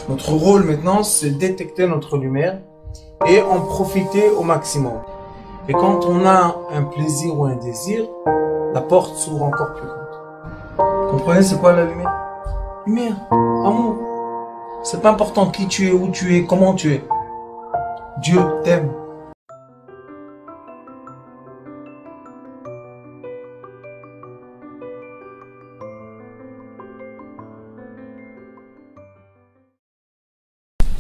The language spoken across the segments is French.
Notre rôle maintenant, c'est détecter notre lumière et en profiter au maximum. Et quand on a un plaisir ou un désir, la porte s'ouvre encore plus grande. Vous comprenez c'est quoi la lumière? Lumière, amour. C'est pas important qui tu es, où tu es, comment tu es. Dieu t'aime.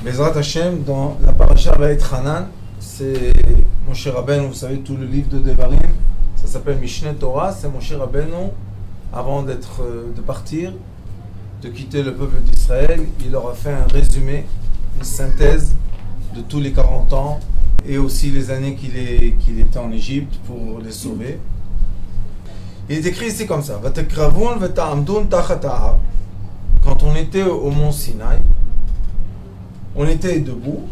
Bezrat Hashem, dans la paracha Vaetchanan, c'est Moshe Rabbeinu, vous savez, tout le livre de Devarim, ça s'appelle Mishneh Torah, c'est Moshe Rabbeinu, avant de partir, de quitter le peuple d'Israël, il leur a fait un résumé, une synthèse de tous les 40 ans, et aussi les années qu'il était en Égypte pour les sauver. Il est écrit ici comme ça, Vatekravun veta'amdun tachat ha'ar. Quand on était au mont Sinaï, on était debout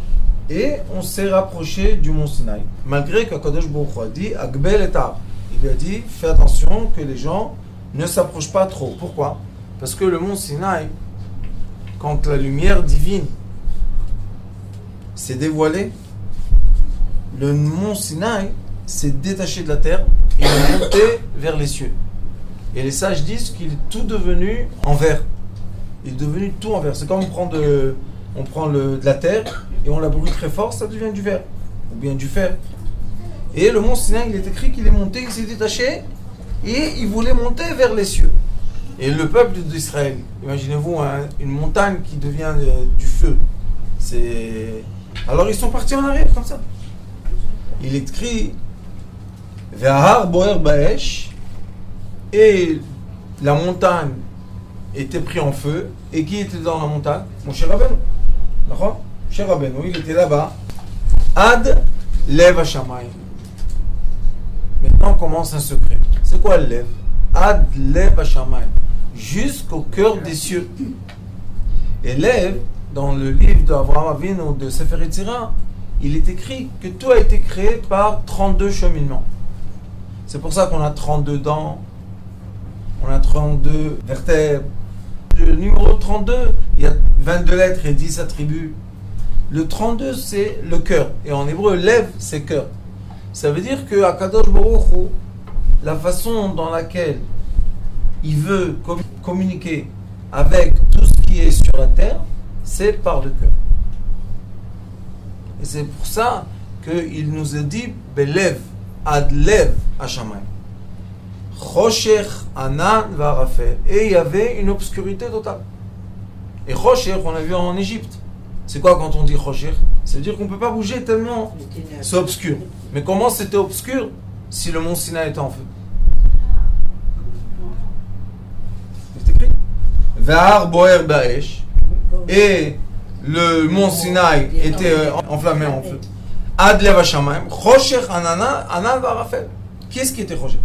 et on s'est rapproché du mont Sinaï. Malgré qu'Akadosh Baruch Hu a dit Agbel et Tar. Il lui a dit fais attention que les gens ne s'approchent pas trop. Pourquoi? Parce que le mont Sinaï, quand la lumière divine s'est dévoilée, le mont Sinaï s'est détaché de la terre et est monté vers les cieux. Et les sages disent qu'il est tout devenu en verre. Il est devenu tout en verre. C'est comme on prend de la terre et on la brûle très fort, ça devient du verre, ou bien du fer. Et le mont Sinaï, il est écrit qu'il est monté, il s'est détaché, et il voulait monter vers les cieux. Et le peuple d'Israël, imaginez-vous une montagne qui devient du feu. Alors ils sont partis en arrière, comme ça. Il est écrit Ve'ahar boer ba'esh, et la montagne était prise en feu, et qui était dans la montagne? Moshe Rabbeinu. D'accord? Moshe Rabbeinu, il était là-bas. Ad lev hashamayim. Maintenant commence un secret. C'est quoi le lev? Ad lev hashamayim. Jusqu'au cœur des cieux. Et lev, dans le livre d'Avraham Avinu de Sefer Yetzirah, il est écrit que tout a été créé par 32 cheminements. C'est pour ça qu'on a 32 dents, on a 32 vertèbres. Le numéro 32, il y a 22 lettres et 10 attributs. Le 32, c'est le cœur. Et en hébreu, lev, c'est cœur. Ça veut dire que Akadosh Baruch Hu, la façon dans laquelle il veut communiquer avec tout ce qui est sur la terre, c'est par le cœur. Et c'est pour ça qu'il nous a dit Belev, ad lev hashamayim. Choshech, Anan, Varafel. Et il y avait une obscurité totale. Et Choshech, on l'a vu en Égypte. C'est quoi quand on dit Choshech? Ça veut dire qu'on ne peut pas bouger tellement c'est obscur. Mais comment c'était obscur si le mont Sinaï était en feu? C'est écrit. Vahar boer ba'esh. Et le mont Sinaï était enflammé en feu. Ad lev hashamayim. Choshech, Anan, Varafel. Qui est-ce qui était Choshech?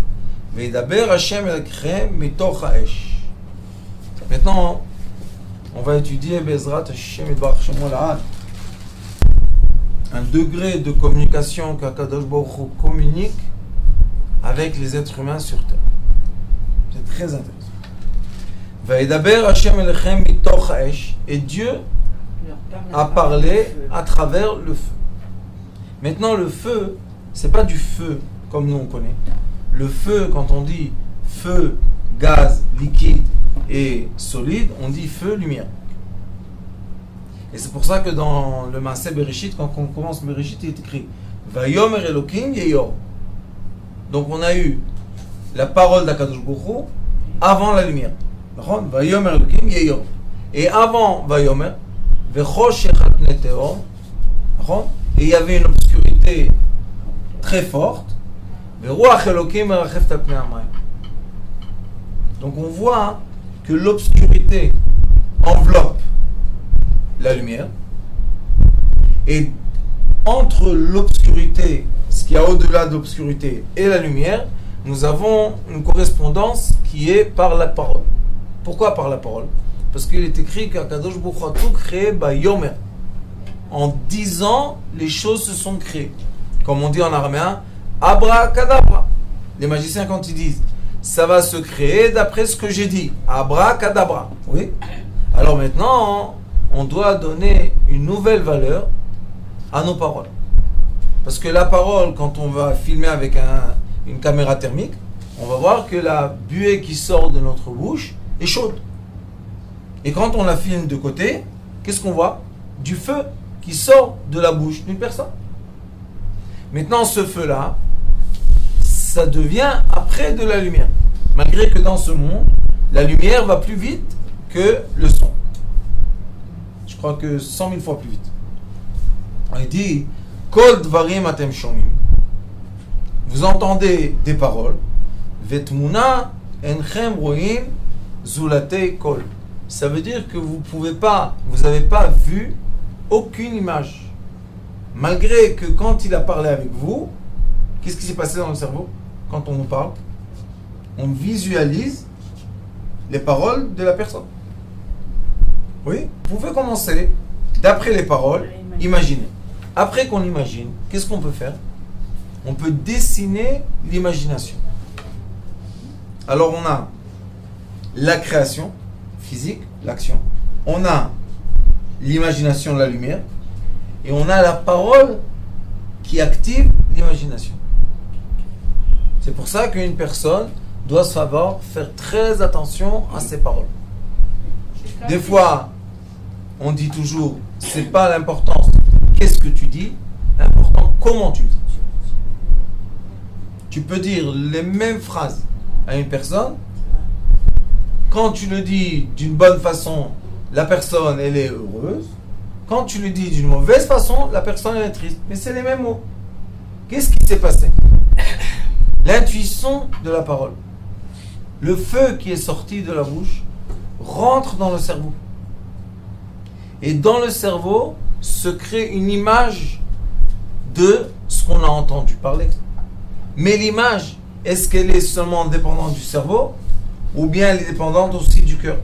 Maintenant, on va étudier Bezrat Hashem un degré de communication qu'Akadosh Baruch Hu communique avec les êtres humains sur terre. C'est très intéressant. Et Dieu a parlé à travers le feu. Maintenant, le feu, c'est pas du feu comme nous on connaît. Le feu, quand on dit feu, gaz, liquide et solide, on dit feu, lumière. Et c'est pour ça que dans le Maaseh Bereshit, quand on commence Bereshit, il est écrit Vayomer Elokim Yeyor. Donc on a eu la parole d'Akadosh Baruch Hu avant la lumière. Vayomer Elokim Yeyor. Et avant Vayomer, Vechoshech al pnei tehom. Et il y avait une obscurité très forte. Donc on voit que l'obscurité enveloppe la lumière et entre l'obscurité, ce qu'il y a au-delà de l'obscurité et la lumière, nous avons une correspondance qui est par la parole. Pourquoi par la parole? Parce qu'il est écrit qu'Akadosh Baruch Hu a tout créé Yomer. En 10 ans, les choses se sont créées. Comme on dit en araméen, Abracadabra. Les magiciens, quand ils disent ça va se créer d'après ce que j'ai dit, Abracadabra. Oui. Alors maintenant, on doit donner une nouvelle valeur à nos paroles. Parce que la parole, quand on va filmer avec une caméra thermique, on va voir que la buée qui sort de notre bouche est chaude. Et quand on la filme de côté, qu'est-ce qu'on voit? Du feu qui sort de la bouche d'une personne. Maintenant, ce feu-là, ça devient après de la lumière. Malgré que dans ce monde, la lumière va plus vite que le son. Je crois que 100 000 fois plus vite. Il dit, Kol dvarim atem shomim. Vous entendez des paroles. Vetmuna enchem roim zulatei kol. Ça veut dire que vous n'avez pas vu aucune image. Malgré que quand il a parlé avec vous, qu'est-ce qui s'est passé dans le cerveau quand on nous parle? On visualise les paroles de la personne. Oui, vous pouvez commencer, d'après les paroles, imaginer. Après qu'on imagine, qu'est-ce qu'on peut faire? On peut dessiner l'imagination. Alors on a la création physique, l'action. On a l'imagination, la lumière. Et on a la parole qui active l'imagination. C'est pour ça qu'une personne doit savoir faire très attention à ses paroles. Des fois, on dit toujours, c'est pas l'importance qu'est-ce que tu dis, l'important comment tu le dis. Tu peux dire les mêmes phrases à une personne. Quand tu le dis d'une bonne façon, la personne elle est heureuse. Quand tu le dis d'une mauvaise façon, la personne elle est triste. Mais c'est les mêmes mots. Qu'est-ce qui s'est passé? L'intuition de la parole. Le feu qui est sorti de la bouche rentre dans le cerveau. Et dans le cerveau se crée une image de ce qu'on a entendu parler. Mais l'image, est-ce qu'elle est seulement dépendante du cerveau ou bien elle est dépendante aussi du cœur?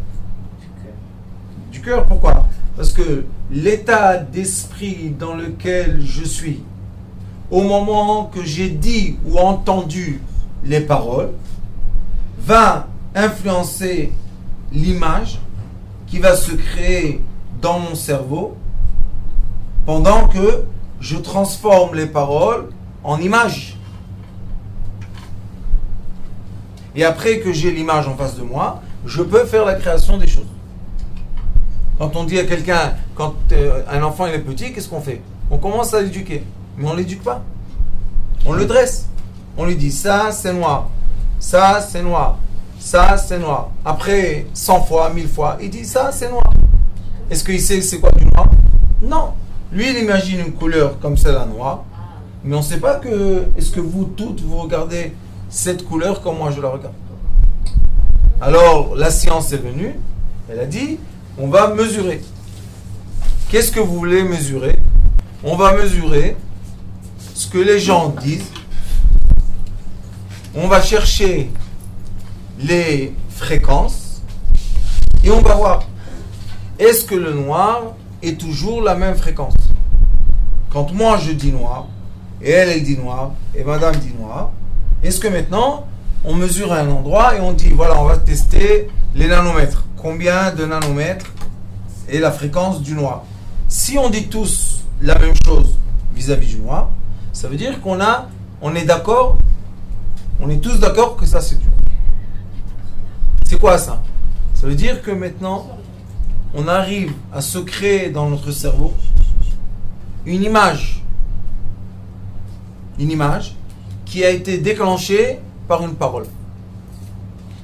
Du cœur, pourquoi? Parce que l'état d'esprit dans lequel je suis au moment que j'ai dit ou entendu les paroles va influencer l'image qui va se créer dans mon cerveau pendant que je transforme les paroles en images. Et après que j'ai l'image en face de moi, je peux faire la création des choses. Quand on dit à quelqu'un, quand un enfant il est petit, qu'est-ce qu'on fait? On commence à l'éduquer, mais on ne l'éduque pas. On le dresse. On lui dit, ça c'est noir, ça c'est noir, ça c'est noir. Après 100 fois, 1000 fois, il dit, ça c'est noir. Est-ce qu'il sait c'est quoi du noir? Non. Lui, il imagine une couleur comme celle-là noire, mais on ne sait pas que, est-ce que vous toutes, vous regardez cette couleur comme moi je la regarde. Alors, la science est venue, elle a dit, on va mesurer. Qu'est-ce que vous voulez mesurer? On va mesurer ce que les gens disent. On va chercher les fréquences et on va voir. Est-ce que le noir est toujours la même fréquence? Quand moi je dis noir, et elle dit noir, et madame dit noir, est-ce que maintenant on mesure à un endroit et on dit voilà, on va tester les nanomètres. Combien de nanomètres est la fréquence du noir? Si on dit tous la même chose vis-à-vis du noir, ça veut dire on est d'accord, on est tous d'accord que ça c'est du noir. C'est quoi ça? Ça veut dire que maintenant on arrive à se créer dans notre cerveau une image qui a été déclenchée par une parole.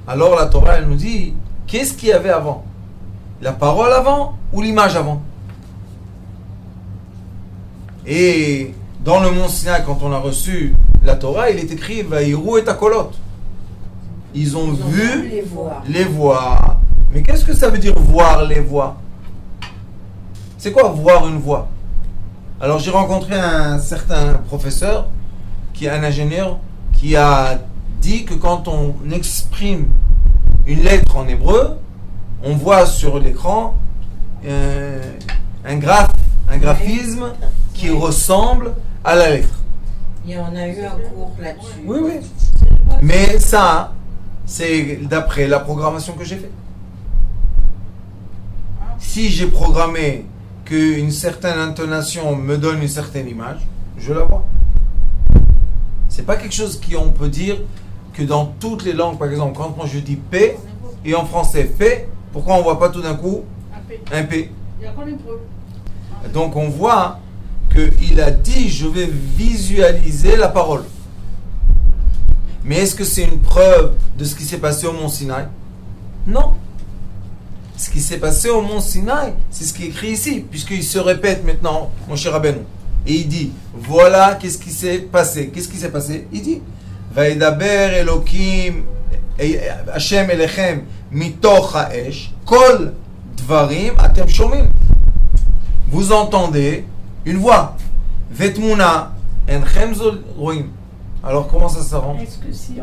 Alors la Torah elle nous dit, qu'est-ce qu'il y avait avant? La parole avant ou l'image avant? Et dans le mont Sinaï, quand on a reçu la Torah, il est écrit Vaïrou et Takolot. Ils ont vu les voix. Mais qu'est-ce que ça veut dire voir les voix? C'est quoi voir une voix? Alors j'ai rencontré un certain professeur qui est un ingénieur qui a dit que quand on exprime une lettre en hébreu, on voit sur l'écran un graphisme qui ressemble à la lettre. Et on a eu un cours là-dessus. Oui, oui. Mais ça, c'est d'après la programmation que j'ai faite. Si j'ai programmé qu'une certaine intonation me donne une certaine image, je la vois. C'est pas quelque chose qu'on peut dire que dans toutes les langues, par exemple, quand moi je dis P et en français P, pourquoi on voit pas tout d'un coup un P? Donc on voit qu'il a dit je vais visualiser la parole. Mais est-ce que c'est une preuve de ce qui s'est passé au mont Sinaï? Non. Ce qui s'est passé au mont Sinaï, c'est ce qui est écrit ici, puisqu'il se répète maintenant, mon cher Rabbeinu. Et il dit, voilà qu'est-ce qui s'est passé. Qu'est-ce qui s'est passé? Il dit, Vaïdaber Elokim Hashem Elechem mitoch ha'esh kol dvarim atem shomim. Vous entendez une voix. Vetmuna enchem roim. Alors comment ça s'arrange? Est-ce que si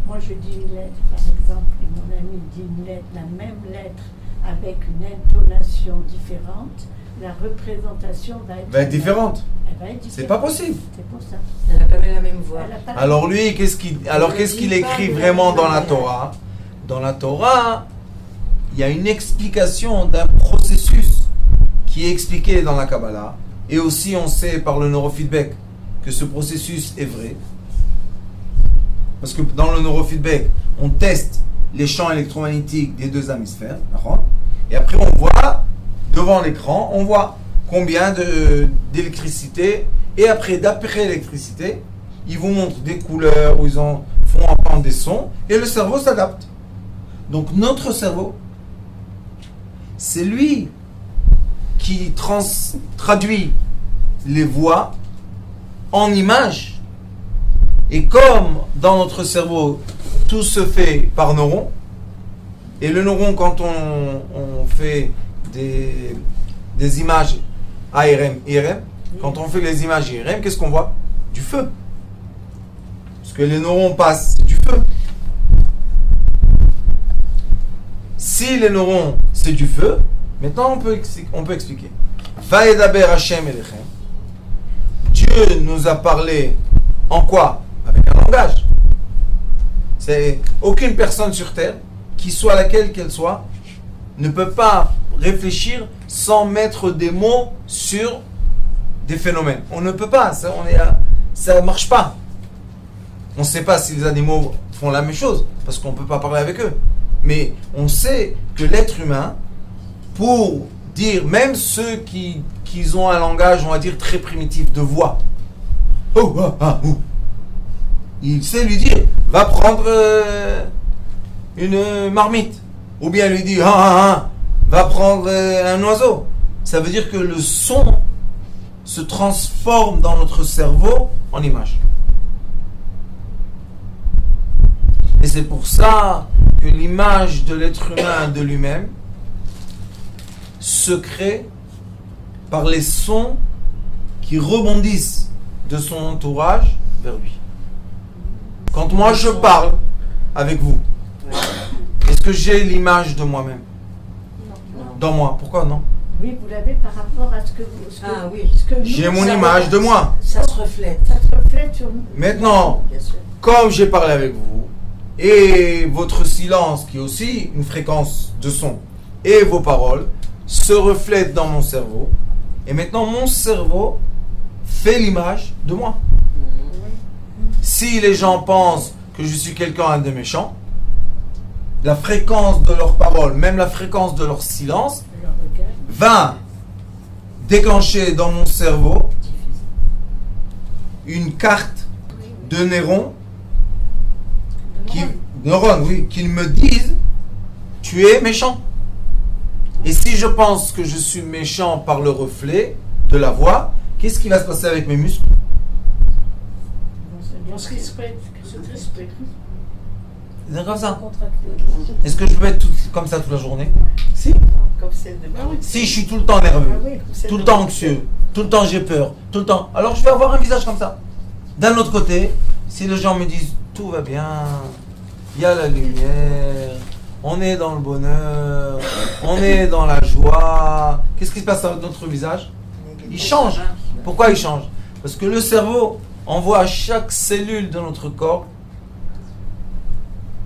moi je dis une lettre, par exemple, et mon ami dit une lettre, la même lettre, avec une intonation différente, la représentation va être différente. Elle va être différente. C'est pas possible. C'est pour ça. Elle n'a pas la même voix. Alors lui, qu'est-ce qu'il écrit vraiment dans la Torah? Dans la Torah, il y a une explication d'un processus qui est expliqué dans la Kabbalah. Et aussi, on sait par le neurofeedback que ce processus est vrai. Parce que dans le neurofeedback, on teste les champs électromagnétiques des deux hémisphères. Et après, on voit, devant l'écran, on voit combien d'électricité. Et après, d'après l'électricité, ils vous montrent des couleurs, où ils font entendre des sons. Et le cerveau s'adapte. Donc notre cerveau, c'est lui qui traduit les voix en images. Et comme dans notre cerveau, tout se fait par neuron, et le neuron, quand on fait des images ARM, IRM, quand on fait les images IRM, qu'est-ce qu'on voit? Du feu. Parce que les neurones passent, c'est du feu. Si les neurones, c'est du feu, maintenant on peut expliquer. Vaïdaber Hashem Elechem. Dieu nous a parlé en quoi? Avec un langage. C'est aucune personne sur terre, qui soit laquelle qu'elle soit, ne peut pas réfléchir sans mettre des mots sur des phénomènes. On ne peut pas, ça ne marche pas. On ne sait pas si les animaux font la même chose, parce qu'on ne peut pas parler avec eux. Mais on sait que l'être humain, pour dire, même ceux qui ont un langage, on va dire, très primitif de voix, il sait lui dire, va prendre une marmite. Ou bien lui dire, va prendre un oiseau. Ça veut dire que le son se transforme dans notre cerveau en image. Et c'est pour ça que l'image de l'être humain de lui-même se crée par les sons qui rebondissent de son entourage vers lui. Quand moi je parle avec vous, est-ce que j'ai l'image de moi-même dans moi? Pourquoi non? Oui, vous l'avez par rapport à ce que vous... oui. J'ai mon image de moi. Ça se reflète. Ça se reflète sur nous. Maintenant, comme j'ai parlé avec vous, et votre silence, qui est aussi une fréquence de son, et vos paroles, se reflètent dans mon cerveau. Et maintenant, mon cerveau fait l'image de moi. Si les gens pensent que je suis quelqu'un de méchant, la fréquence de leurs paroles, même la fréquence de leur silence, va déclencher dans mon cerveau une carte de neurones, qui me disent tu es méchant. Et si je pense que je suis méchant par le reflet de la voix, qu'est-ce qui va se passer avec mes muscles? On se respecte. C'est comme ça. Est-ce que je peux être comme ça toute la journée? Si. Si je suis tout le temps nerveux, tout le temps anxieux, tout le temps j'ai peur, tout le temps, alors je vais avoir un visage comme ça. D'un autre côté, si les gens me disent tout va bien, il y a la lumière, on est dans le bonheur, on est dans la joie, qu'est-ce qui se passe avec notre visage? Il change. Pourquoi il change? Parce que le cerveau envoie à chaque cellule de notre corps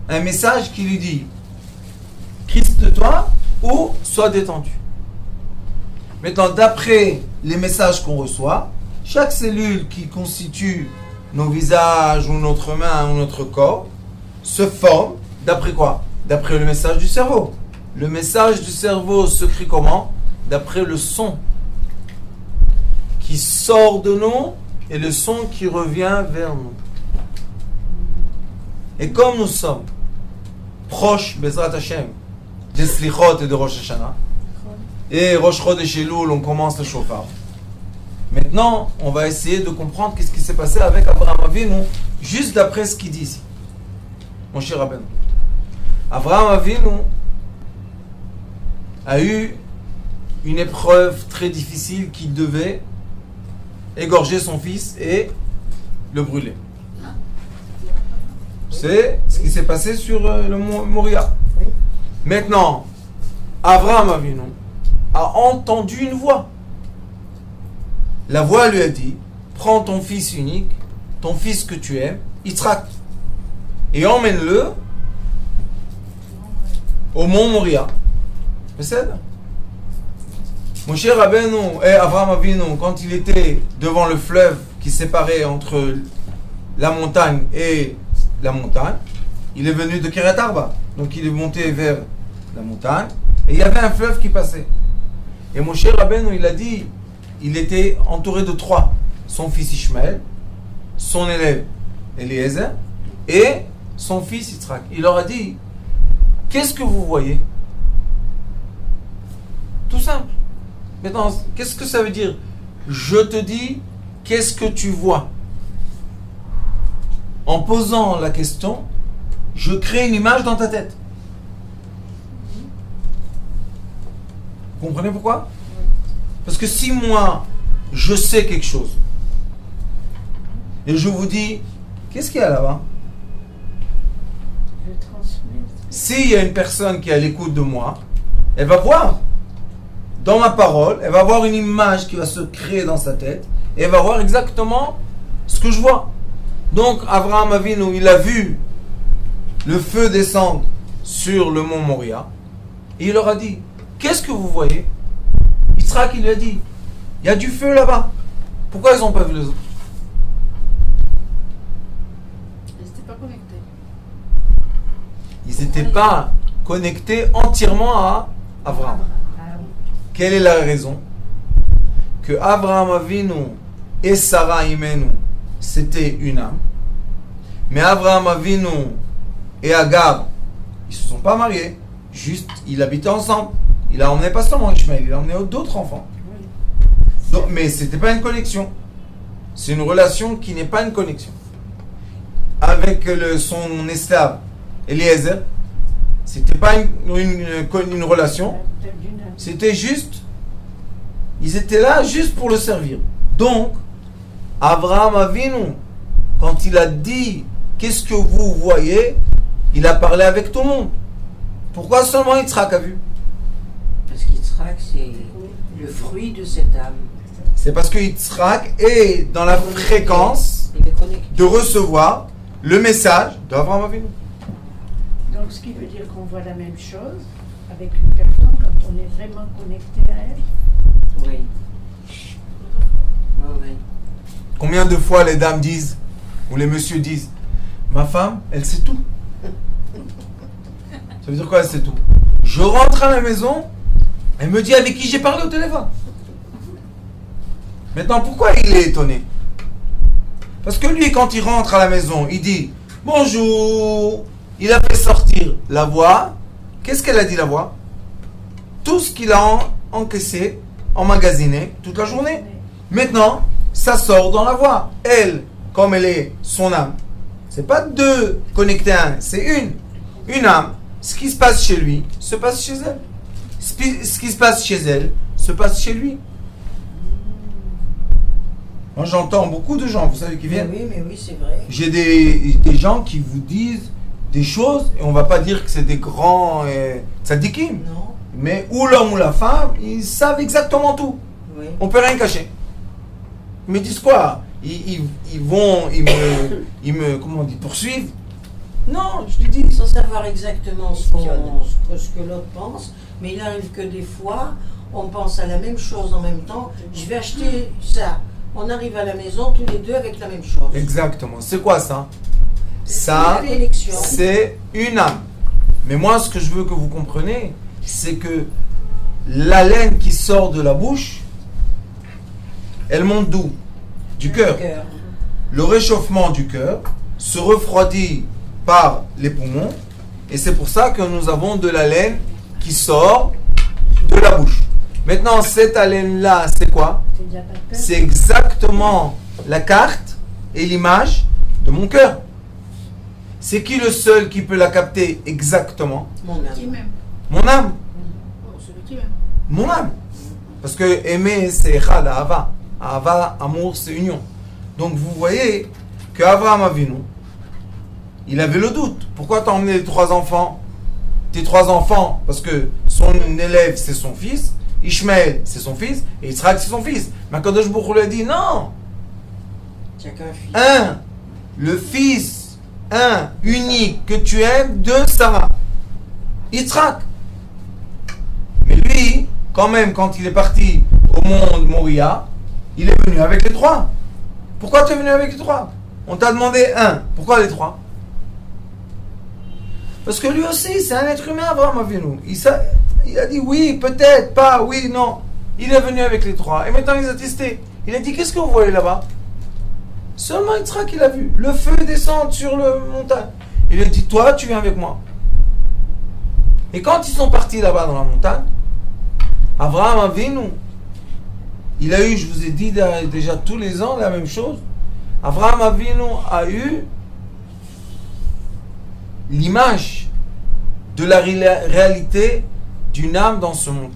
un message qui lui dit crispe-toi ou sois détendu. Maintenant, d'après les messages qu'on reçoit, chaque cellule qui constitue nos visages ou notre main ou notre corps se forme d'après quoi? D'après le message du cerveau. Le message du cerveau se crée comment? D'après le son qui sort de nous et le son qui revient vers nous. Et comme nous sommes proches, Bezrat Hashem, des Slichot et de Rosh Hashanah, et Rosh Chodesh Elul, on commence le shofar. Maintenant, on va essayer de comprendre qu'est-ce qui s'est passé avec Abraham Avinu, juste d'après ce qu'il dit ici. Mon cher Rabbeinu. Abraham Avinu a eu une épreuve très difficile qu'il devait égorger son fils et le brûler. C'est ce qui s'est passé sur le mont Moria. Maintenant, Abraham Avinu a entendu une voix. La voix lui a dit: prends ton fils unique, ton fils que tu aimes, Yitzhak, et emmène-le au mont Moria. C'est mon cher Rabbeinu et Abraham Avinu, quand il était devant le fleuve qui séparait entre la montagne et la montagne, il est venu de Kiryat Arba, donc il est monté vers la montagne et il y avait un fleuve qui passait. Et mon cher Rabbeinu, il a dit, il était entouré de trois: son fils Ishmaël, son élève Eliezer et son fils Yitzhak. Il leur a dit: qu'est-ce que vous voyez? Tout simple. Maintenant, qu'est-ce que ça veut dire? Je te dis, qu'est-ce que tu vois? En posant la question, je crée une image dans ta tête. Vous comprenez pourquoi? Parce que si moi, je sais quelque chose, et je vous dis, qu'est-ce qu'il y a là-bas? Je transmets. S'il y a une personne qui est à l'écoute de moi, elle va voir dans ma parole, elle va voir une image qui va se créer dans sa tête, et elle va voir exactement ce que je vois. Donc Abraham Avinu, il a vu le feu descendre sur le mont Moria, et il leur a dit: qu'est-ce que vous voyez? Yitzhak, il lui a dit: il y a du feu là-bas. Pourquoi ils n'ont pas vu les autres? Ils n'étaient pas connectés. Ils n'étaient pas connectés entièrement à Abraham. Quelle est la raison? Que Abraham Avinu et Sarah Imenu, c'était une âme. Mais Abraham Avinu et Agar, ils ne se sont pas mariés. Juste, ils habitaient ensemble. Il a emmené pas seulement Ishmael, il a emmené d'autres enfants. Donc, mais ce n'était pas une connexion. C'est une relation qui n'est pas une connexion. Avec son esclave Eliezer, c'était pas une relation. C'était juste, ils étaient là juste pour le servir. Donc, Abraham Avinu, quand il a dit qu'est-ce que vous voyez, il a parlé avec tout le monde. Pourquoi seulement Yitzhak a vu? Parce qu'Yitzhak, c'est le fruit de cette âme. C'est parce que Yitzhak est dans la fréquence Il est connecté. de recevoir le message d'Abraham Avinu. Donc, ce qui veut dire qu'on voit la même chose avec une personne quand on est vraiment connecté à elle. Oui. Oui. Combien de fois les dames disent, ou les messieurs disent: ma femme, elle sait tout. Ça veut dire quoi, elle sait tout? Je rentre à la maison, elle me dit avec qui j'ai parlé au téléphone. Maintenant, pourquoi il est étonné? Parce que lui, quand il rentre à la maison, il dit bonjour. Il a fait sortir la voix. Qu'est-ce qu'elle a dit, la voix? Tout ce qu'il a encaissé, emmagasiné toute la journée. Maintenant, ça sort dans la voix. Elle, comme elle est son âme, c'est pas deux connectés à un, c'est une âme. Ce qui se passe chez lui se passe chez elle. Ce qui se passe chez elle se passe chez lui. Moi, j'entends beaucoup de gens, vous savez, qui viennent. Mais oui, c'est vrai. J'ai des gens qui vous disent des choses, et on va pas dire que c'est des grands tzadikim, Non. mais ou l'homme ou la femme, ils savent exactement tout. Oui. On peut rien cacher. Ils me disent quoi? Ils me comment on dit, poursuivent? Non, je lui dis. Sans savoir exactement ce que l'autre pense, mais il arrive que des fois, on pense à la même chose en même temps. Je vais acheter ça. On arrive à la maison tous les deux avec la même chose. Exactement. C'est quoi ça? C'est Ça, une élection. c'est une âme. Mais moi, ce que je veux que vous compreniez, c'est que la laine qui sort de la bouche, elle monte d'où? Du cœur. Le réchauffement du cœur se refroidit par les poumons, et c'est pour ça que nous avons de la laine qui sort de la bouche. Maintenant, cette haleine-là, c'est quoi? C'est déjà pas peur. C'est exactement la carte et l'image de mon cœur. C'est qui le seul qui peut la capter exactement? Mon Qui âme. m'aime? Mon âme. Oh, celui qui m'aime. Mon âme. Parce que aimer, c'est echad, ahava. Ahava, amour, c'est union. Donc vous voyez que Avraham Avinu, il avait le doute. Pourquoi t'as emmené les 3 enfants? Tes 3 enfants, parce que son élève, c'est son fils. Ishmaël, c'est son fils. Et Yitzhak, c'est son fils. Mais Kadosh Baruch Hu lui a dit non. Chacun fils. Un, le fils, un, unique, que tu aimes, de Sarah. Yitzhak. Mais lui, quand même, quand il est parti au monde Moria, il est venu avec les 3. Pourquoi tu es venu avec les 3? On t'a demandé un. Pourquoi les 3? Parce que lui aussi, c'est un être humain, Avraham Avinu. Il a dit oui, peut-être, pas, oui, non. Il est venu avec les 3. Et maintenant, il les a testés. Il a dit, qu'est-ce que vous voyez là-bas? Seulement Yitzhak, il a vu. Le feu descendre sur le montagne. Il a dit, toi, tu viens avec moi. Et quand ils sont partis là-bas dans la montagne, Avraham Avinu, il a eu, je vous ai dit déjà tous les ans, la même chose. Avraham Avinu a eu l'image de la réalité d'une âme dans ce monde.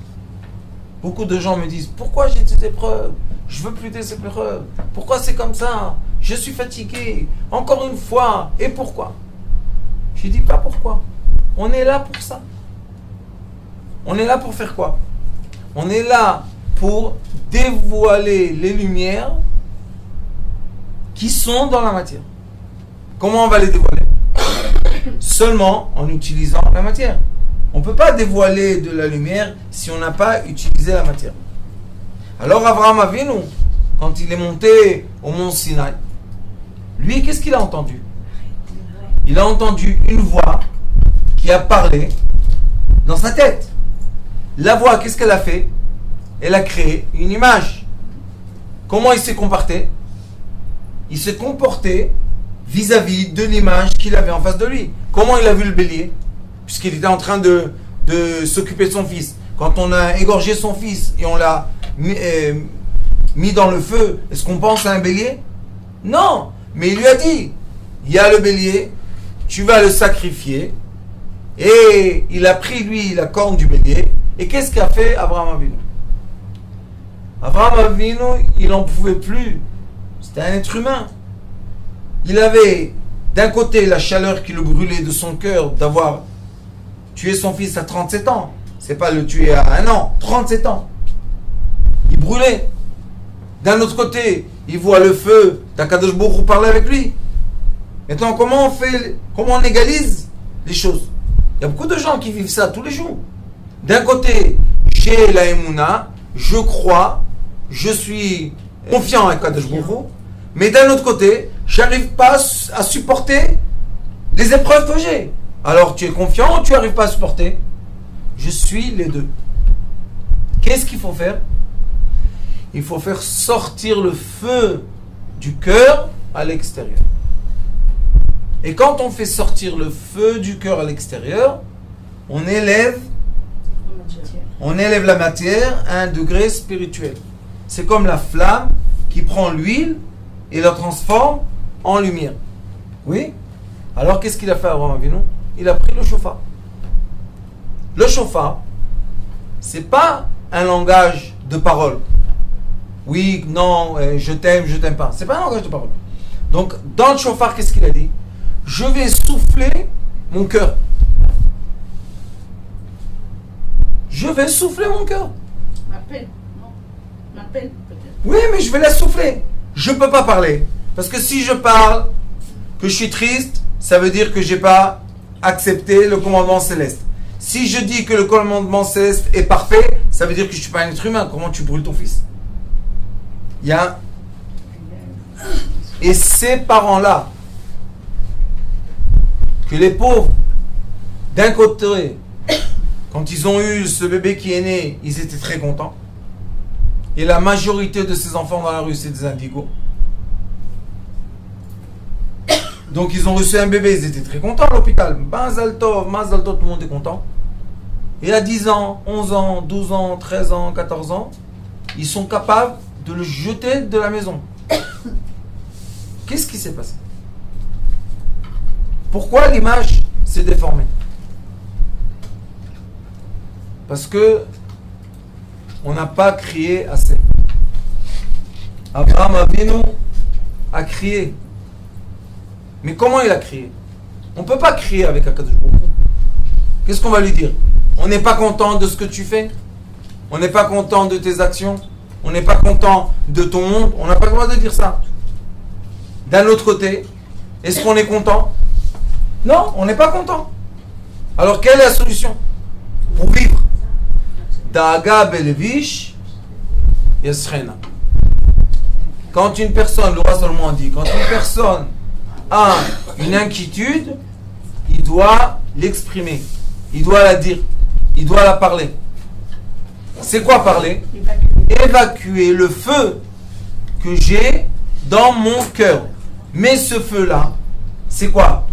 Beaucoup de gens me disent, pourquoi j'ai des épreuves? Je veux plus des épreuves. Pourquoi c'est comme ça? Je suis fatigué. Encore une fois. Et pourquoi? Je dis pas pourquoi. On est là pour ça. On est là pour faire quoi? On est là pour dévoiler les lumières qui sont dans la matière. Comment on va les dévoiler? Seulement en utilisant la matière. On ne peut pas dévoiler de la lumière si on n'a pas utilisé la matière. Alors Avraham Avinu, quand il est monté au mont Sinaï, lui, qu'est-ce qu'il a entendu? Il a entendu une voix qui a parlé dans sa tête. La voix, qu'est-ce qu'elle a fait? Elle a créé une image. Comment il s'est comporté? Il s'est comporté vis-à-vis de l'image qu'il avait en face de lui. Comment il a vu le bélier? Puisqu'il était en train de s'occuper de son fils. Quand on a égorgé son fils et on l'a mis dans le feu, est-ce qu'on pense à un bélier? Non. Mais il lui a dit, il y a le bélier, tu vas le sacrifier. Et il a pris, lui, la corne du bélier. Et qu'est-ce qu'a fait Avraham Avinu? Avraham Avinu, il n'en pouvait plus. C'était un être humain. Il avait d'un côté la chaleur qui le brûlait de son cœur d'avoir tué son fils à 37 ans. C'est pas le tuer à 1 an, 37 ans. Il brûlait. D'un autre côté, il voit le feu d'Akadosh Baruch Hu parler avec lui. Maintenant, comment on égalise les choses? Il y a beaucoup de gens qui vivent ça tous les jours. D'un côté, j'ai la Emouna, je crois, je suis confiant avec Akadosh Baruch Hu, mais d'un autre côté, j'arrive pas à supporter les épreuves que j'ai. Alors, tu es confiant ou tu n'arrives pas à supporter? Je suis les deux. Qu'est-ce qu'il faut faire? Il faut faire sortir le feu du cœur à l'extérieur. Et quand on fait sortir le feu du cœur à l'extérieur, on élève la matière à un degré spirituel. C'est comme la flamme qui prend l'huile et la transforme en lumière. Oui? Alors qu'est-ce qu'il a fait Avraham Avinu? Il a pris le chauffard. Le chauffard, c'est pas un langage de parole. Oui, non, je t'aime pas. C'est pas un langage de parole. Donc, dans le chauffard, qu'est-ce qu'il a dit? Je vais souffler mon cœur. Je vais souffler mon cœur. Ma peine, non. Ma peine, peut-être. Oui, mais je vais la souffler. Je ne peux pas parler. Parce que si je parle, que je suis triste, ça veut dire que je n'ai pas accepté le commandement céleste. Si je dis que le commandement céleste est parfait, Ça veut dire que je ne suis pas un être humain. Comment tu brûles ton fils? Il y a... Et ces parents-là, que les pauvres, d'un côté, quand ils ont eu ce bébé qui est né, ils étaient très contents. Et la majorité de ces enfants dans la rue, c'est des indigos. Donc ils ont reçu un bébé, ils étaient très contents à l'hôpital. Mazal tov, tout le monde est content. Et à 10 ans, 11 ans, 12 ans, 13 ans, 14 ans, ils sont capables de le jeter de la maison. Qu'est-ce qui s'est passé? Pourquoi l'image s'est déformée? Parce que on n'a pas crié assez. Abraham Avinu a crié. Mais comment il a crié? On ne peut pas crier avec Akadosh Baruch Hu. Qu'est-ce qu'on va lui dire? On n'est pas content de ce que tu fais? On n'est pas content de tes actions? On n'est pas content de ton monde? On n'a pas le droit de dire ça. D'un autre côté, est-ce qu'on est content? Non, on n'est pas content. Alors quelle est la solution pour vivre? Da'aga belvish yasrena. Quand une personne, le roi Salomon dit, quand une personne a une inquiétude, il doit l'exprimer, il doit la dire, il doit la parler. C'est quoi parler? Évacuer le feu que j'ai dans mon cœur. Mais ce feu-là, c'est quoi?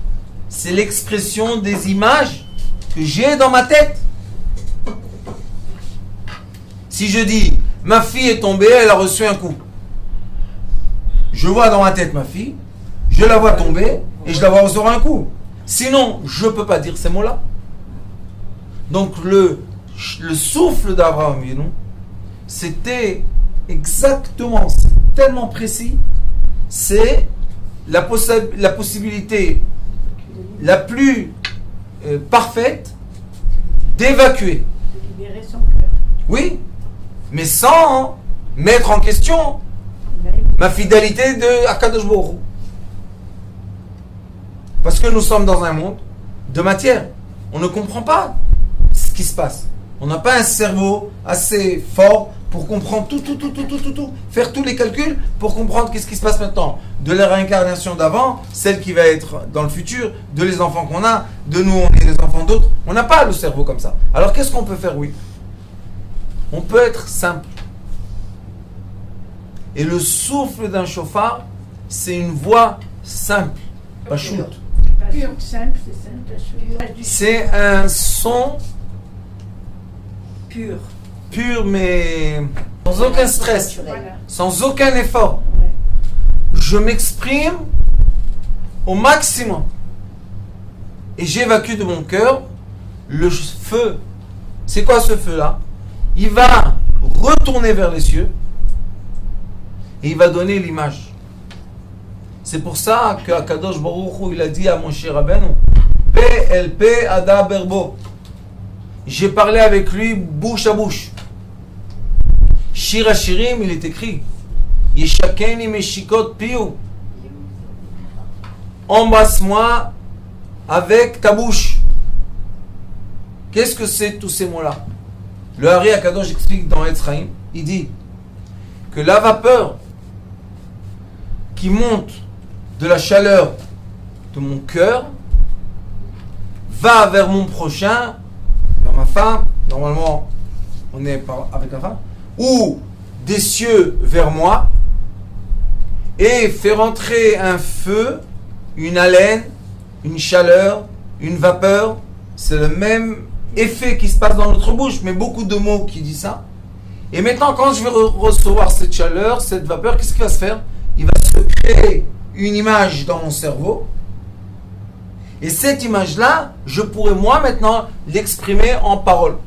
C'est l'expression des images que j'ai dans ma tête. Si je dis, ma fille est tombée, elle a reçu un coup. Je vois dans ma tête ma fille, je la vois tomber et je la vois recevoir un coup. Sinon, je ne peux pas dire ces mots-là. Donc le souffle d'Abraham, c'était exactement, c'est tellement précis, c'est la possibilité la plus parfaite d'évacuer. De libérer son cœur. Oui, mais sans mettre en question ma fidélité de Akadosh Baruch Hu. Parce que nous sommes dans un monde de matière. On ne comprend pas ce qui se passe. On n'a pas un cerveau assez fort pour comprendre tout, faire tous les calculs pour comprendre qu'est-ce qui se passe maintenant. De la réincarnation d'avant, celle qui va être dans le futur, de les enfants qu'on a, de nous, on est les enfants d'autres. On n'a pas le cerveau comme ça. Alors qu'est-ce qu'on peut faire? Oui. On peut être simple. Et le souffle d'un chauffard, c'est une voix simple. Pas shoot. Simple, c'est simple. C'est un son Pur. pur, mais sans aucun stress, Voilà. sans aucun effort. Ouais. Je m'exprime au maximum. Et j'évacue de mon cœur le feu. C'est quoi ce feu-là? Il va retourner vers les cieux et il va donner l'image. C'est pour ça que Akadosh Baruch Hu, il a dit à Moshe Rabbeinu, PLP Ada Berbo. J'ai parlé avec lui bouche à bouche. Shir HaShirim, il est écrit, Yeshakeni Meshikot Piu. Embrasse-moi avec ta bouche. Qu'est-ce que c'est tous ces mots-là? Le Hari Akadosh explique dans Etz Chaim, il dit que la vapeur qui monte de la chaleur de mon cœur va vers mon prochain, vers ma femme, normalement on est avec la femme, ou des cieux vers moi, et fait rentrer un feu, une haleine, une chaleur, une vapeur. C'est le même effet qui se passe dans notre bouche, mais beaucoup de mots qui disent ça. Et maintenant, quand je vais recevoir cette chaleur, cette vapeur, qu'est-ce qui va se faire? Il va se créer une image dans mon cerveau. Et cette image-là, je pourrais moi maintenant l'exprimer en parole.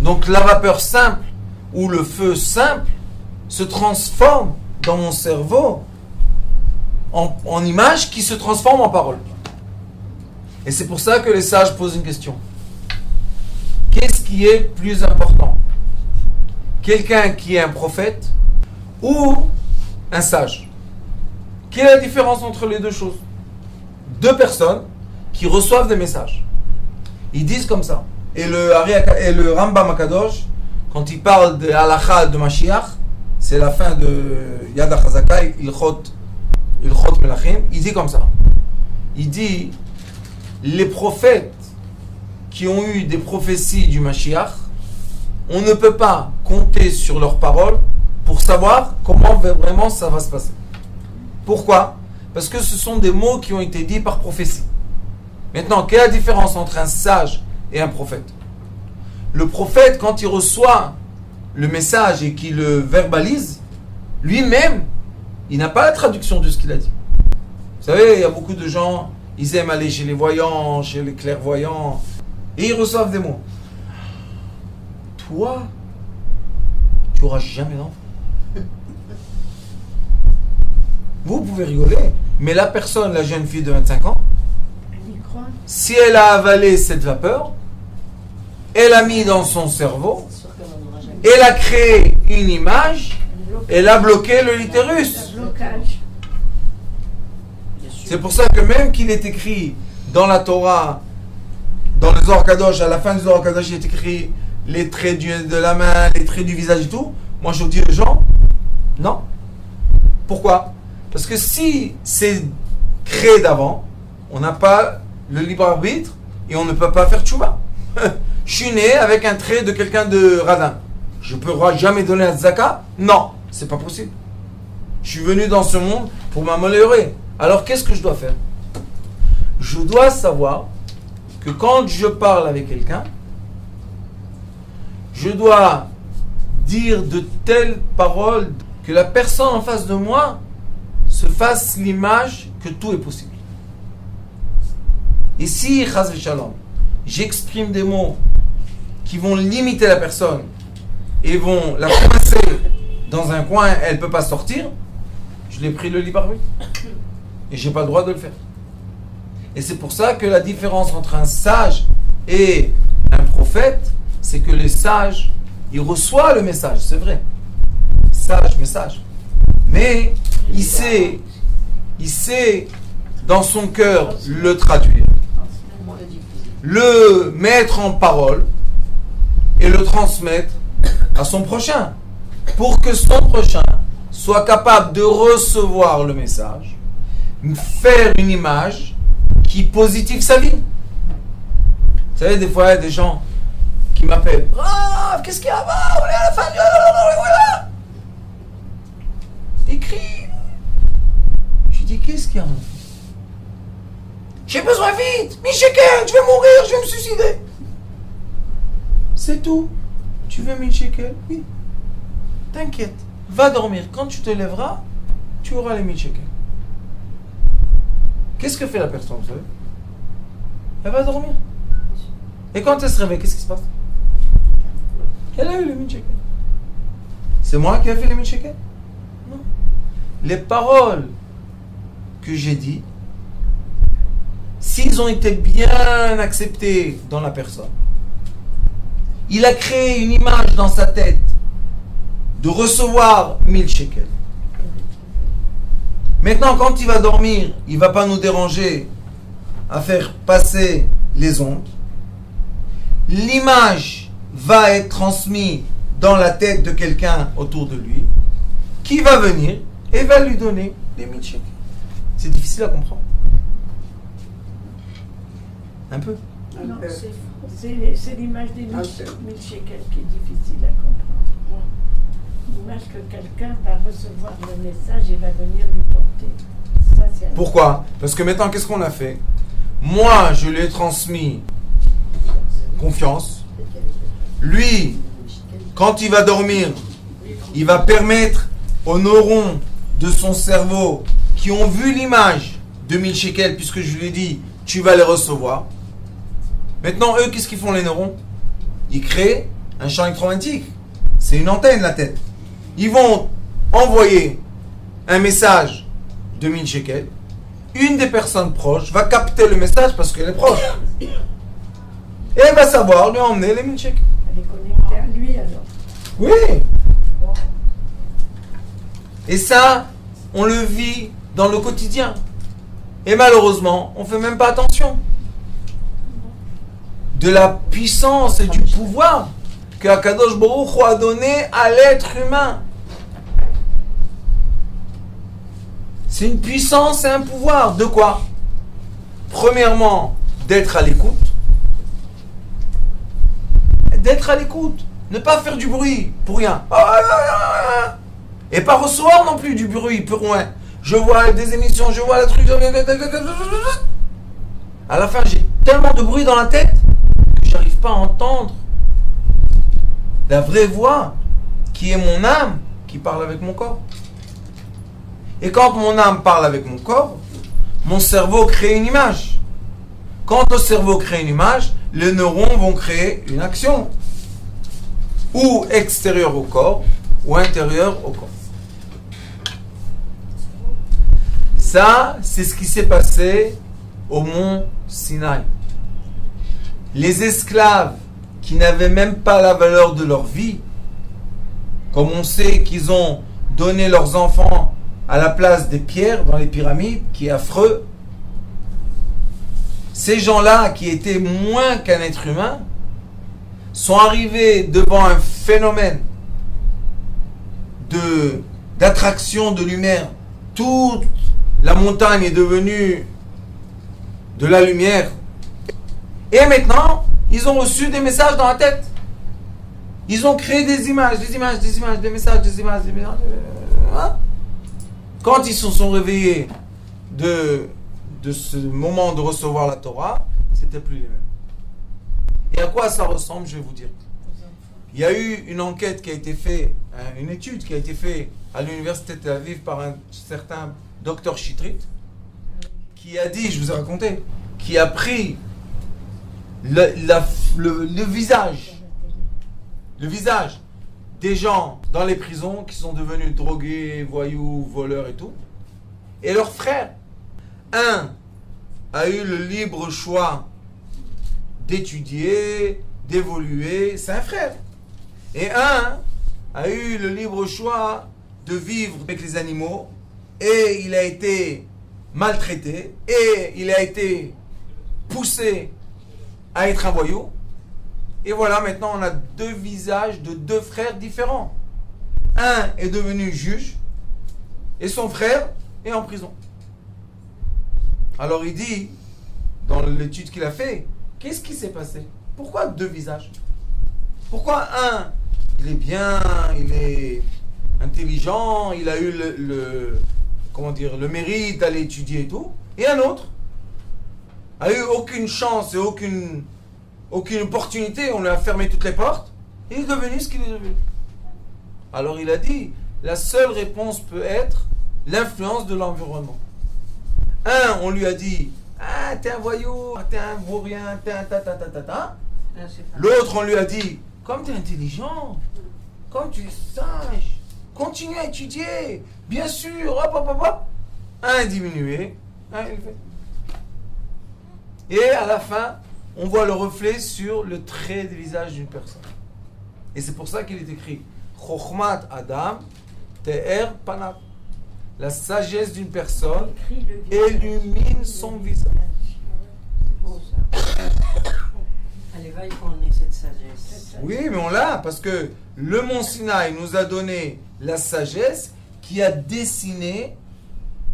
Donc la vapeur simple ou le feu simple se transforme dans mon cerveau en image qui se transforme en parole. Et c'est pour ça que les sages posent une question. Qu'est-ce qui est plus important? Quelqu'un qui est un prophète ou un sage? Quelle est la différence entre les deux choses? Deux personnes qui reçoivent des messages. Ils disent comme ça. et le Rambam Akadosh, quand il parle de Halakha de Mashiach, c'est la fin de Yad HaChazaka, Ilchot Melachim, il dit comme ça. Il dit, les prophètes qui ont eu des prophéties du Mashiach, on ne peut pas compter sur leurs paroles pour savoir comment vraiment ça va se passer. Pourquoi? Parce que ce sont des mots qui ont été dits par prophétie. Maintenant, quelle est la différence entre un sage et un prophète? Le prophète, quand il reçoit le message et qu'il le verbalise, lui-même, il n'a pas la traduction de ce qu'il a dit. Vous savez, il y a beaucoup de gens, ils aiment aller chez les voyants, chez les clairvoyants, et ils reçoivent des mots. Toi, tu n'auras jamais d'enfant. Vous pouvez rigoler, mais la personne, la jeune fille de 25 ans, Elle y croit. si elle a avalé cette vapeur, elle a mis dans son cerveau, C'est sûr qu'elle n'en aura jamais. elle a créé une image, elle a bloqué le Le litérus. blocage. Bien sûr. C'est pour ça que même qu'il est écrit dans la Torah, dans le Zohar Kadosh, à la fin du Zohar Kadosh, il est écrit les traits de la main, les traits du visage et tout. Moi, je dis aux gens, non. Pourquoi? Parce que si c'est créé d'avant, on n'a pas le libre arbitre et on ne peut pas faire tchouva. Je suis né avec un trait de quelqu'un de radin. Je ne pourrai jamais donner un zaka? Non, c'est pas possible. Je suis venu dans ce monde pour m'améliorer. Alors qu'est-ce que je dois faire? Je dois savoir que quand je parle avec quelqu'un, je dois dire de telles paroles que la personne en face de moi se fasse l'image que tout est possible. Et si, chas v'shalom, j'exprime des mots qui vont limiter la personne et vont la coincer dans un coin, elle ne peut pas sortir, je l'ai pris le libre arbitre. Et je n'ai pas le droit de le faire. Et c'est pour ça que la différence entre un sage et un prophète, c'est que les sages, il reçoit le message, c'est vrai. Sage, message. Mais il sait dans son cœur le traduire, Comment le diffuser? le mettre en parole et le transmettre à son prochain. Pour que son prochain soit capable de recevoir le message, faire une image qui positive sa vie. Vous savez, des fois, il y a des gens qui m'appellent. Ah, qu'est-ce qu'il y a? Ah, on est à la fin. Voilà. Écris. Je dis, qu'est-ce qu'il y a, mon fils? J'ai besoin vite. 1000 shekels, je vais mourir, je vais me suicider. C'est tout. Tu veux 1000 shekels? Oui. T'inquiète. Va dormir. Quand tu te lèveras, tu auras les 1000 shekels. Qu'est-ce que fait la personne, vous savez? Elle va dormir. Et quand elle se réveille, qu'est-ce qui se passe? Elle a eu les 1000 shekels. C'est moi qui ai fait les 1000 shekels? Non. Les paroles que j'ai dites, s'ils ont été bien acceptés dans la personne, il a créé une image dans sa tête de recevoir 1000 shekels. Maintenant, quand il va dormir, il ne va pas nous déranger à faire passer les ondes. L'image va être transmise dans la tête de quelqu'un autour de lui, qui va venir et va lui donner les 1000 shekels. C'est difficile à comprendre. Un peu. Non, peu. c'est l'image des 1000 shekels qui est difficile à comprendre. L'image que quelqu'un va recevoir le message et va venir lui porter. Ça, c'est un- Pourquoi? Parce que maintenant, qu'est-ce qu'on a fait? Moi, je lui ai transmis confiance. Lui, quand il va dormir, il va permettre aux neurones de son cerveau qui ont vu l'image de 1000 shekels, puisque je lui ai dit, tu vas les recevoir. Maintenant, eux, qu'est-ce qu'ils font, les neurones? Ils créent un champ électromagnétique. C'est une antenne, la tête. Ils vont envoyer un message de 1000 shekels. Une des personnes proches va capter le message parce qu'elle est proche. Et elle va savoir lui emmener les 1000 shekels. Elle est connectée à lui alors. Oui. Et ça, on le vit dans le quotidien. Et malheureusement, on ne fait même pas attention. de la puissance et du pouvoir que Akadosh Baruch Hu a donné à l'être humain. C'est une puissance et un pouvoir. De quoi? Premièrement, d'être à l'écoute. D'être à l'écoute. Ne pas faire du bruit pour rien. Et pas recevoir non plus du bruit pour rien. Je vois des émissions, je vois le truc. À la fin, j'ai tellement de bruit dans la tête que j'arrive pas à entendre la vraie voix qui est mon âme qui parle avec mon corps. Et quand mon âme parle avec mon corps, mon cerveau crée une image. Quand le cerveau crée une image, les neurones vont créer une action. Ou extérieure au corps, ou intérieure au corps. Ça, c'est ce qui s'est passé au mont Sinaï. Les esclaves qui n'avaient même pas la valeur de leur vie, comme on sait qu'ils ont donné leurs enfants à la place des pierres dans les pyramides, qui est affreux, ces gens-là qui étaient moins qu'un être humain, sont arrivés devant un phénomène d'attraction de lumière. Toute la montagne est devenue de la lumière. Et maintenant, ils ont reçu des messages dans la tête. Ils ont créé des images, des messages, des images. Quand ils se sont réveillés de ce moment de recevoir la Torah, c'était plus les mêmes. Et à quoi ça ressemble, je vais vous dire. Il y a eu une enquête qui a été faite, une étude qui a été faite à l'université de Tel Aviv par un certain docteur Chitrit, qui a dit, je vous ai raconté, qui a pris le visage des gens dans les prisons qui sont devenus drogués, voyous, voleurs et tout, et leurs frères. Un a eu le libre choix d'étudier, d'évoluer, c'est un frère. Et un a eu le libre choix de vivre avec les animaux, et il a été maltraité, et il a été poussé à être un voyou. Et voilà, maintenant on a deux visages de deux frères différents. Un est devenu juge, et son frère est en prison. Alors il dit, dans l'étude qu'il a fait, qu'est-ce qui s'est passé? Pourquoi deux visages? Pourquoi un, il est bien, il est intelligent, il a eu le mérite d'aller étudier et tout, et un autre a eu aucune chance et aucune opportunité, on lui a fermé toutes les portes, et il est devenu ce qu'il est devenu. Alors il a dit, la seule réponse peut être l'influence de l'environnement. Un, on lui a dit, ah, t'es un voyou, t'es un vaurien, t'es un ta. L'autre, on lui a dit, comme t'es intelligent, comme tu es sage, continue à étudier, bien sûr, hop. Un diminué, un élevé. Et à la fin, on voit le reflet sur le trait du visage d'une personne. Et c'est pour ça qu'il est écrit, Chochmat Adam, Te'er Panav. La sagesse d'une personne illumine son visage. C'est beau ça. Allez, va qu'on ait cette sagesse. Oui, mais on l'a, parce que le mont Sinaï nous a donné la sagesse qui a dessiné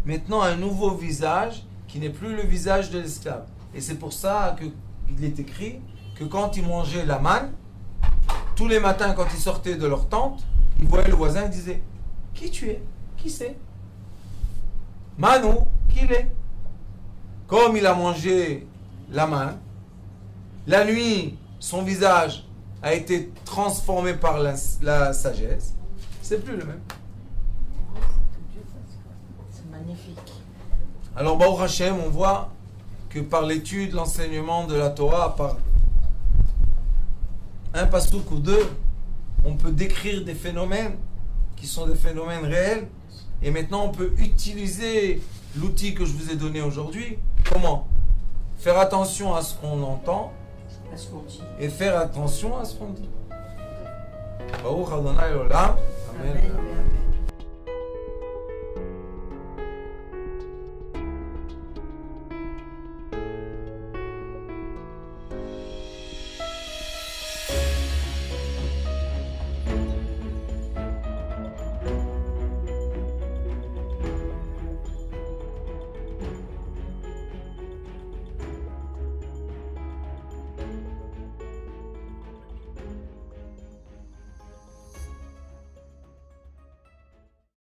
maintenant un nouveau visage qui n'est plus le visage de l'esclave. Et c'est pour ça qu'il est écrit que quand ils mangeaient la manne, tous les matins quand ils sortaient de leur tente, ils voyaient le voisin et disaient, qui tu es? Qui c'est? Manu, qui il est? Comme il a mangé la manne, la nuit, son visage a été transformé par la sagesse. C'est plus le même. C'est magnifique. Alors, Baruch Hashem, on voit que par l'étude, l'enseignement de la Torah, par un passouk ou deux, on peut décrire des phénomènes qui sont des phénomènes réels. Et maintenant, on peut utiliser l'outil que je vous ai donné aujourd'hui. Comment? Faire attention à ce qu'on entend et faire attention à ce qu'on dit. Baruch Adonai Olam. Amen. Amen.